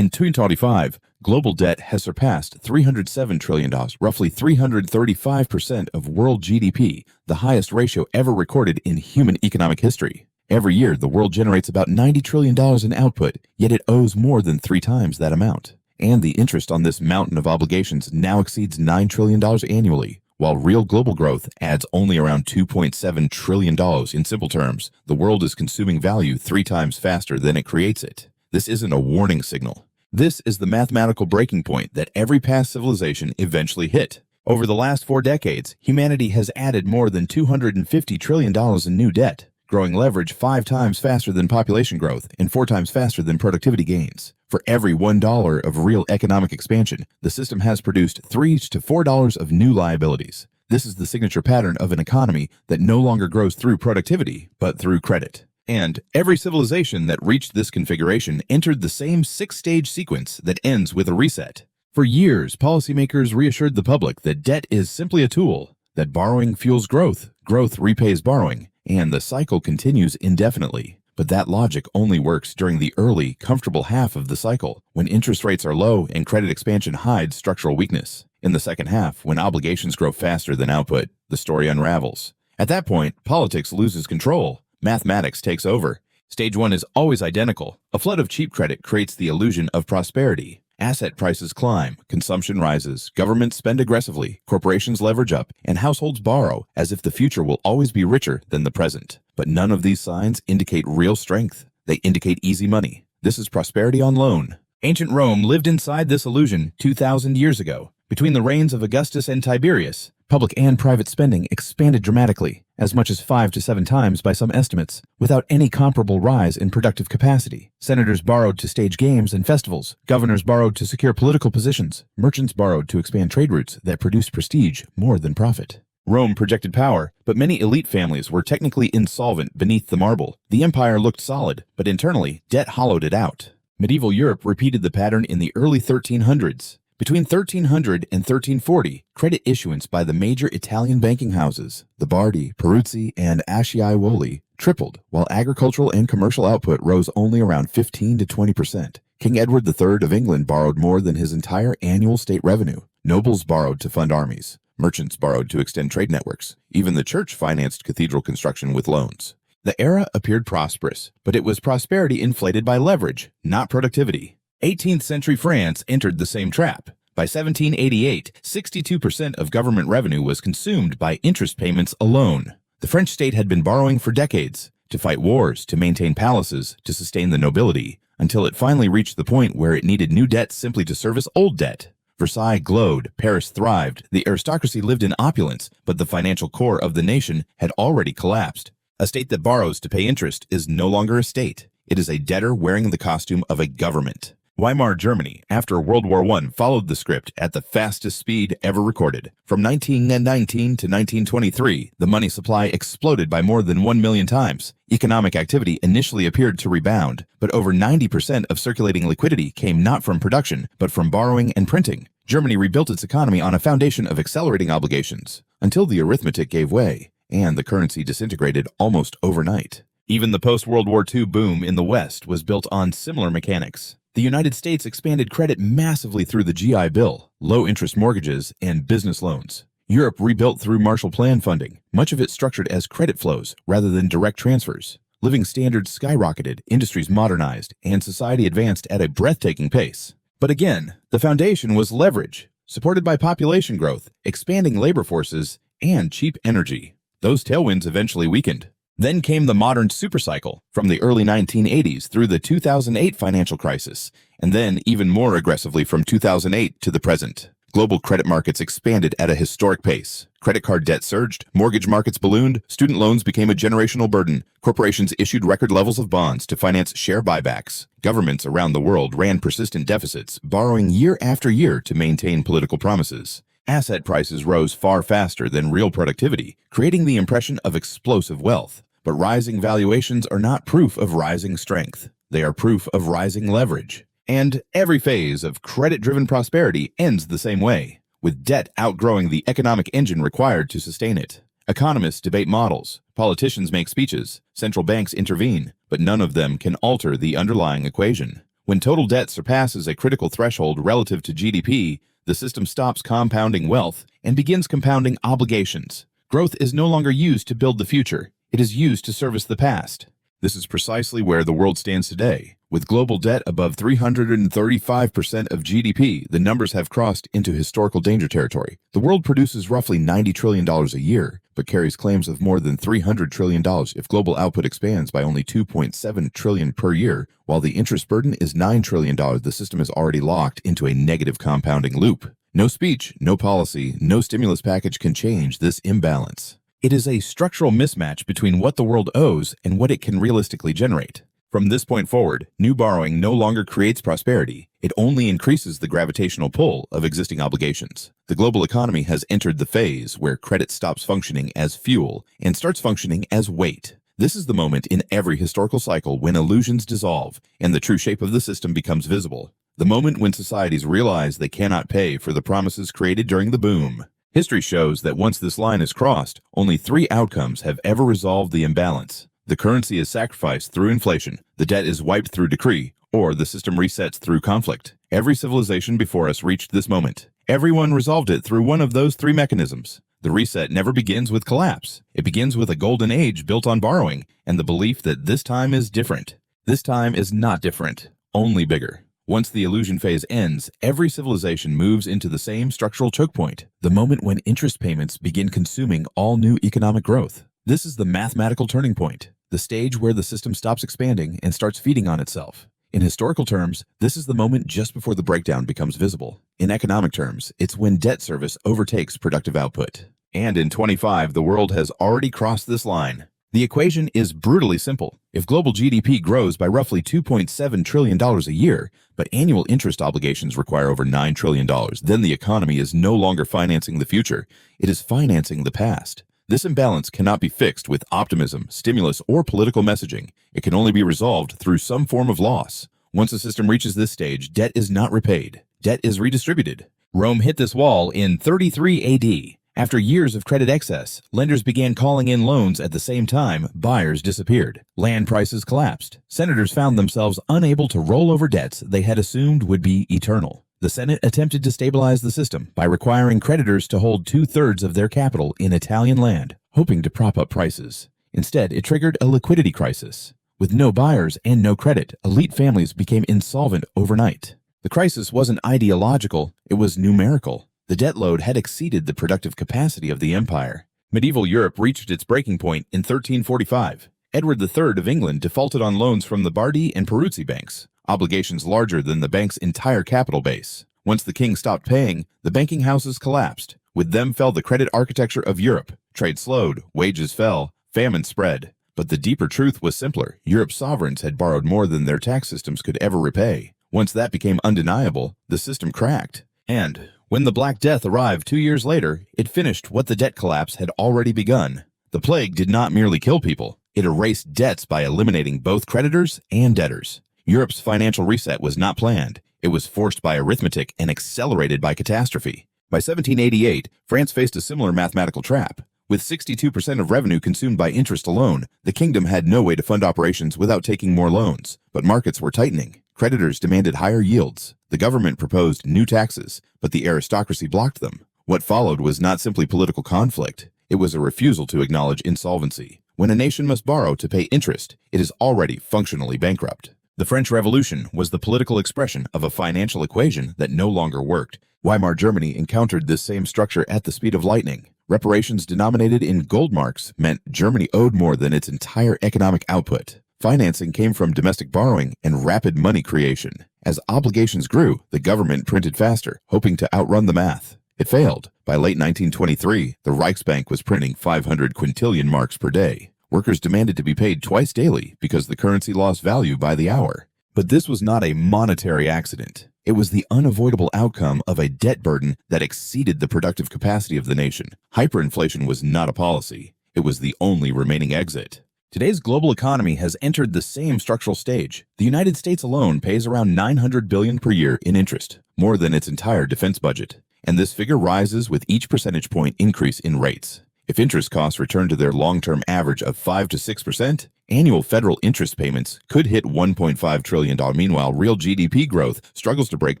In 2025, global debt has surpassed $307 trillion, roughly 335% of world GDP, the highest ratio ever recorded in human economic history. Every year, the world generates about $90 trillion in output, yet it owes more than 3 times that amount. And the interest on this mountain of obligations now exceeds $9 trillion annually. While real global growth adds only around $2.7 trillion in simple terms, the world is consuming value 3 times faster than it creates it. This isn't a warning signal. This is the mathematical breaking point that every past civilization eventually hit. Over the last 4 decades, humanity has added more than $250 trillion in new debt, growing leverage 5 times faster than population growth and 4 times faster than productivity gains. For every $1 of real economic expansion, the system has produced $3 to $4 of new liabilities. This is the signature pattern of an economy that no longer grows through productivity, but through credit. And every civilization that reached this configuration entered the same 6-stage sequence that ends with a reset. For years, policymakers reassured the public that debt is simply a tool, that borrowing fuels growth, growth repays borrowing, and the cycle continues indefinitely. But that logic only works during the early, comfortable half of the cycle, when interest rates are low and credit expansion hides structural weakness. In the second half, when obligations grow faster than output, the story unravels. At that point, politics loses control. Mathematics takes over. Stage 1 is always identical. A flood of cheap credit creates the illusion of prosperity. Asset prices climb, consumption rises, governments spend aggressively, corporations leverage up, and households borrow as if the future will always be richer than the present. But none of these signs indicate real strength. They indicate easy money. This is prosperity on loan. Ancient Rome lived inside this illusion 2,000 years ago. Between the reigns of Augustus and Tiberius, public and private spending expanded dramatically, as much as 5 to 7 times by some estimates, without any comparable rise in productive capacity. Senators borrowed to stage games and festivals. Governors borrowed to secure political positions. Merchants borrowed to expand trade routes that produced prestige more than profit. Rome projected power, but many elite families were technically insolvent beneath the marble. The empire looked solid, but internally, debt hollowed it out. Medieval Europe repeated the pattern in the early 1300s. Between 1300 and 1340, credit issuance by the major Italian banking houses, the Bardi, Peruzzi, and Acciaiuoli, tripled, while agricultural and commercial output rose only around 15 to 20%. King Edward III of England borrowed more than his entire annual state revenue. Nobles borrowed to fund armies. Merchants borrowed to extend trade networks. Even the church financed cathedral construction with loans. The era appeared prosperous, but it was prosperity inflated by leverage, not productivity. 18th century France entered the same trap. By 1788, 62% of government revenue was consumed by interest payments alone. The French state had been borrowing for decades, to fight wars, to maintain palaces, to sustain the nobility, until it finally reached the point where it needed new debt simply to service old debt. Versailles glowed, Paris thrived, the aristocracy lived in opulence, but the financial core of the nation had already collapsed. A state that borrows to pay interest is no longer a state. It is a debtor wearing the costume of a government. Weimar Germany, after World War I, followed the script at the fastest speed ever recorded. From 1919 to 1923, the money supply exploded by more than 1 million times. Economic activity initially appeared to rebound, but over 90% of circulating liquidity came not from production, but from borrowing and printing. Germany rebuilt its economy on a foundation of accelerating obligations, until the arithmetic gave way, and the currency disintegrated almost overnight. Even the post-World War II boom in the West was built on similar mechanics. The United States expanded credit massively through the GI Bill, low-interest mortgages, and business loans. Europe rebuilt through Marshall Plan funding, much of it structured as credit flows rather than direct transfers. Living standards skyrocketed, industries modernized, and society advanced at a breathtaking pace. But again, the foundation was leverage, supported by population growth, expanding labor forces, and cheap energy. Those tailwinds eventually weakened. Then came the modern supercycle, from the early 1980s through the 2008 financial crisis, and then even more aggressively from 2008 to the present. Global credit markets expanded at a historic pace. Credit card debt surged, mortgage markets ballooned, student loans became a generational burden, corporations issued record levels of bonds to finance share buybacks. Governments around the world ran persistent deficits, borrowing year after year to maintain political promises. Asset prices rose far faster than real productivity, creating the impression of explosive wealth. But rising valuations are not proof of rising strength. They are proof of rising leverage. And every phase of credit-driven prosperity ends the same way, with debt outgrowing the economic engine required to sustain it. Economists debate models, politicians make speeches, central banks intervene, but none of them can alter the underlying equation. When total debt surpasses a critical threshold relative to GDP, the system stops compounding wealth and begins compounding obligations. Growth is no longer used to build the future. It is used to service the past. This is precisely where the world stands today. With global debt above 335% of GDP, the numbers have crossed into historical danger territory. The world produces roughly $90 trillion a year, but carries claims of more than $300 trillion if global output expands by only $2.7 trillion per year. While the interest burden is $9 trillion, the system is already locked into a negative compounding loop. No speech, no policy, no stimulus package can change this imbalance. It is a structural mismatch between what the world owes and what it can realistically generate. From this point forward, new borrowing no longer creates prosperity. It only increases the gravitational pull of existing obligations. The global economy has entered the phase where credit stops functioning as fuel and starts functioning as weight. This is the moment in every historical cycle when illusions dissolve and the true shape of the system becomes visible. The moment when societies realize they cannot pay for the promises created during the boom. History shows that once this line is crossed, only 3 outcomes have ever resolved the imbalance. The currency is sacrificed through inflation, the debt is wiped through decree, or the system resets through conflict. Every civilization before us reached this moment. Everyone resolved it through one of those 3 mechanisms. The reset never begins with collapse. It begins with a golden age built on borrowing and the belief that this time is different. This time is not different, only bigger. Once the illusion phase ends, every civilization moves into the same structural choke point, the moment when interest payments begin consuming all new economic growth. This is the mathematical turning point, the stage where the system stops expanding and starts feeding on itself. In historical terms, this is the moment just before the breakdown becomes visible. In economic terms, it's when debt service overtakes productive output. And in 25, the world has already crossed this line. The equation is brutally simple. If global GDP grows by roughly $2.7 trillion a year, but annual interest obligations require over $9 trillion, then the economy is no longer financing the future. It is financing the past. This imbalance cannot be fixed with optimism, stimulus, or political messaging. It can only be resolved through some form of loss. Once a system reaches this stage, debt is not repaid. Debt is redistributed. Rome hit this wall in 33 AD. After years of credit excess, lenders began calling in loans at the same time buyers disappeared. Land prices collapsed. Senators found themselves unable to roll over debts they had assumed would be eternal. The Senate attempted to stabilize the system by requiring creditors to hold 2/3 of their capital in Italian land, hoping to prop up prices. Instead, it triggered a liquidity crisis. With no buyers and no credit, elite families became insolvent overnight. The crisis wasn't ideological, it was numerical. The debt load had exceeded the productive capacity of the empire. Medieval Europe reached its breaking point in 1345. Edward III of England defaulted on loans from the Bardi and Peruzzi banks, obligations larger than the bank's entire capital base. Once the king stopped paying, the banking houses collapsed. With them fell the credit architecture of Europe. Trade slowed, wages fell, famine spread. But the deeper truth was simpler. Europe's sovereigns had borrowed more than their tax systems could ever repay. Once that became undeniable, the system cracked. And when the Black Death arrived 2 years later, it finished what the debt collapse had already begun. The plague did not merely kill people. It erased debts by eliminating both creditors and debtors. Europe's financial reset was not planned. It was forced by arithmetic and accelerated by catastrophe. By 1788, France faced a similar mathematical trap. With 62% of revenue consumed by interest alone, the kingdom had no way to fund operations without taking more loans. But markets were tightening. Creditors demanded higher yields. The government proposed new taxes, but the aristocracy blocked them. What followed was not simply political conflict. It was a refusal to acknowledge insolvency. When a nation must borrow to pay interest, it is already functionally bankrupt. The French Revolution was the political expression of a financial equation that no longer worked. Weimar Germany encountered this same structure at the speed of lightning. Reparations denominated in gold marks meant Germany owed more than its entire economic output. Financing came from domestic borrowing and rapid money creation. As obligations grew, the government printed faster, hoping to outrun the math. It failed. By late 1923, the Reichsbank was printing 500 quintillion marks per day. Workers demanded to be paid twice daily because the currency lost value by the hour. But this was not a monetary accident. It was the unavoidable outcome of a debt burden that exceeded the productive capacity of the nation. Hyperinflation was not a policy. It was the only remaining exit. Today's global economy has entered the same structural stage. The United States alone pays around $900 billion per year in interest, more than its entire defense budget. And this figure rises with each percentage point increase in rates. If interest costs return to their long-term average of 5 to 6%, Annual federal interest payments could hit $1.5 trillion. Meanwhile, real GDP growth struggles to break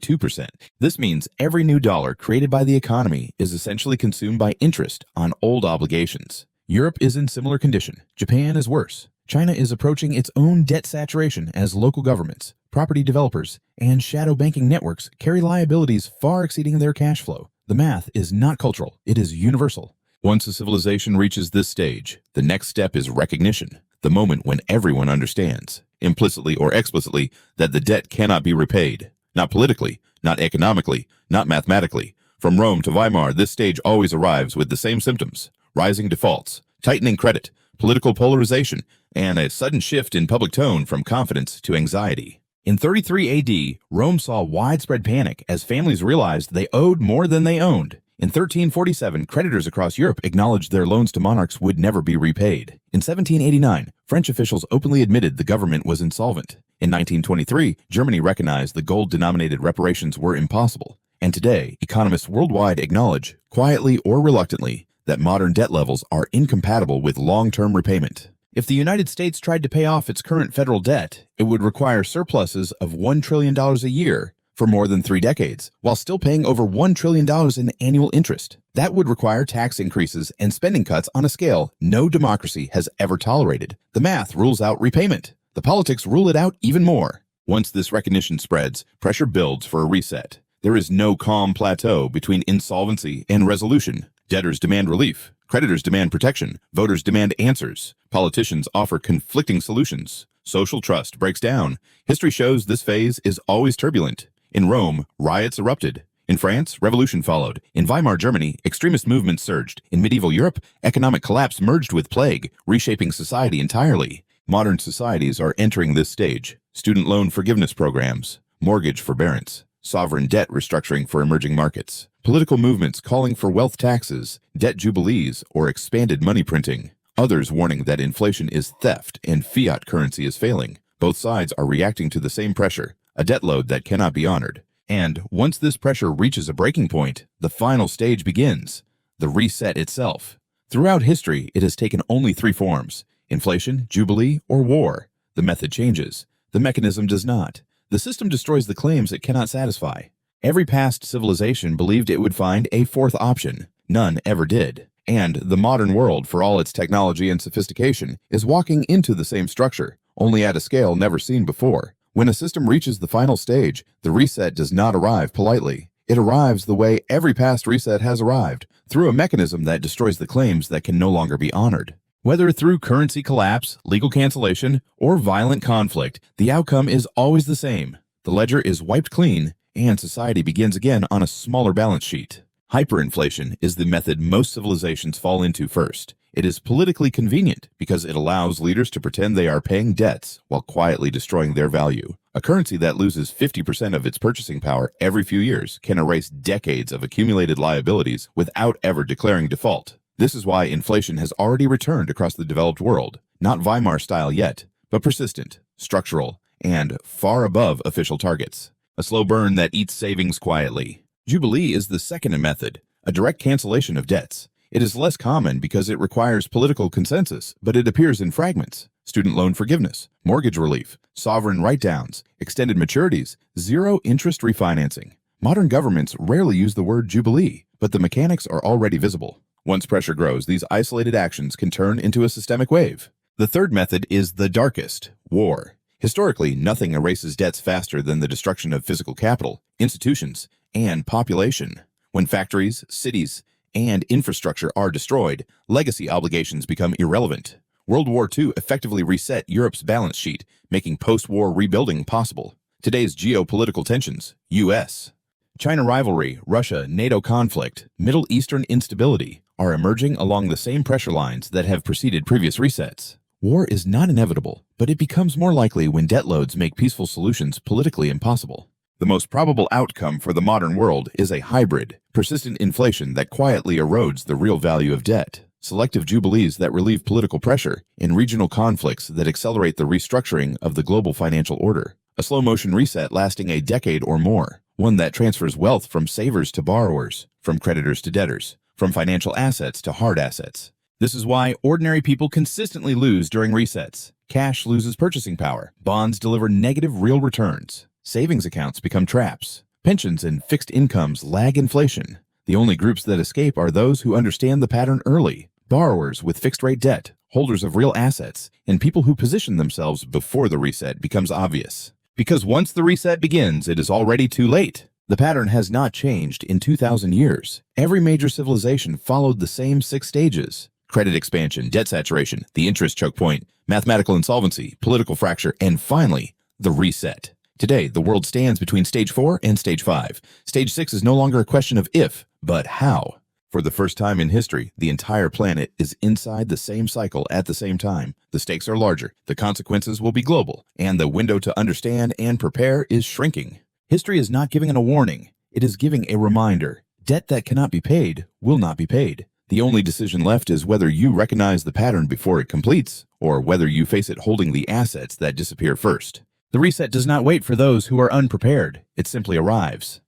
2%. This means every new dollar created by the economy is essentially consumed by interest on old obligations. Europe is in similar condition. Japan is worse. China is approaching its own debt saturation as local governments, property developers, and shadow banking networks carry liabilities far exceeding their cash flow. The math is not cultural, it is universal. Once a civilization reaches this stage, the next step is recognition, the moment when everyone understands, implicitly or explicitly, that the debt cannot be repaid. Not politically, not economically, not mathematically. From Rome to Weimar, this stage always arrives with the same symptoms: rising defaults, tightening credit, political polarization, and a sudden shift in public tone from confidence to anxiety. In 33 AD, Rome saw widespread panic as families realized they owed more than they owned. In 1347, creditors across Europe acknowledged their loans to monarchs would never be repaid. In 1789, French officials openly admitted the government was insolvent. In 1923, Germany recognized the gold-denominated reparations were impossible. And today, economists worldwide acknowledge, quietly or reluctantly, that modern debt levels are incompatible with long-term repayment. If the United States tried to pay off its current federal debt, it would require surpluses of $1 trillion a year for more than 3 decades, while still paying over $1 trillion in annual interest. That would require tax increases and spending cuts on a scale no democracy has ever tolerated. The math rules out repayment. The politics rule it out even more. Once this recognition spreads, pressure builds for a reset. There is no calm plateau between insolvency and resolution. Debtors demand relief. Creditors demand protection. Voters demand answers. Politicians offer conflicting solutions. Social trust breaks down. History shows this phase is always turbulent. In Rome, riots erupted. In France, revolution followed. In Weimar Germany, extremist movements surged. In medieval Europe, economic collapse merged with plague, reshaping society entirely. Modern societies are entering this stage. Student loan forgiveness programs, mortgage forbearance, sovereign debt restructuring for emerging markets, political movements calling for wealth taxes, debt jubilees, or expanded money printing. Others warning that inflation is theft and fiat currency is failing. Both sides are reacting to the same pressure, a debt load that cannot be honored. And once this pressure reaches a breaking point, the final stage begins, the reset itself. Throughout history, it has taken only 3 forms: inflation, jubilee, or war. The method changes. The mechanism does not. The system destroys the claims it cannot satisfy. Every past civilization believed it would find a 4th option. None ever did. And the modern world, for all its technology and sophistication, is walking into the same structure, only at a scale never seen before. When a system reaches the final stage, the reset does not arrive politely. It arrives the way every past reset has arrived, through a mechanism that destroys the claims that can no longer be honored. Whether through currency collapse, legal cancellation, or violent conflict, the outcome is always the same. The ledger is wiped clean, and society begins again on a smaller balance sheet. Hyperinflation is the method most civilizations fall into first. It is politically convenient because it allows leaders to pretend they are paying debts while quietly destroying their value. A currency that loses 50% of its purchasing power every few years can erase decades of accumulated liabilities without ever declaring default. This is why inflation has already returned across the developed world, not Weimar style yet, but persistent, structural, and far above official targets. A slow burn that eats savings quietly. Jubilee is the second method, a direct cancellation of debts. It is less common because it requires political consensus, but it appears in fragments: student loan forgiveness, mortgage relief, sovereign write-downs, extended maturities, zero-interest refinancing. Modern governments rarely use the word jubilee, but the mechanics are already visible. Once pressure grows, these isolated actions can turn into a systemic wave. The third method is the darkest: war. Historically, nothing erases debts faster than the destruction of physical capital, institutions, and population. When factories, cities, and infrastructure are destroyed, legacy obligations become irrelevant. World War II effectively reset Europe's balance sheet, making post-war rebuilding possible. Today's geopolitical tensions: U.S. China rivalry, Russia, NATO conflict, Middle Eastern instability are emerging along the same pressure lines that have preceded previous resets. War is not inevitable, but it becomes more likely when debt loads make peaceful solutions politically impossible. The most probable outcome for the modern world is a hybrid, persistent inflation that quietly erodes the real value of debt, selective jubilees that relieve political pressure, and regional conflicts that accelerate the restructuring of the global financial order. A slow-motion reset lasting a decade or more, one that transfers wealth from savers to borrowers, from creditors to debtors, from financial assets to hard assets. This is why ordinary people consistently lose during resets. Cash loses purchasing power. Bonds deliver negative real returns. Savings accounts become traps. Pensions and fixed incomes lag inflation. The only groups that escape are those who understand the pattern early. Borrowers with fixed-rate debt, holders of real assets, and people who position themselves before the reset becomes obvious. Because once the reset begins, it is already too late. The pattern has not changed in 2,000 years. Every major civilization followed the same 6 stages. Credit expansion, debt saturation, the interest choke point, mathematical insolvency, political fracture, and finally, the reset. Today, the world stands between stage 4 and stage 5. Stage 6 is no longer a question of if, but how. For the first time in history, the entire planet is inside the same cycle at the same time. The stakes are larger, the consequences will be global, and the window to understand and prepare is shrinking. History is not giving a warning, it is giving a reminder. Debt that cannot be paid will not be paid. The only decision left is whether you recognize the pattern before it completes, or whether you face it holding the assets that disappear first. The reset does not wait for those who are unprepared, it simply arrives.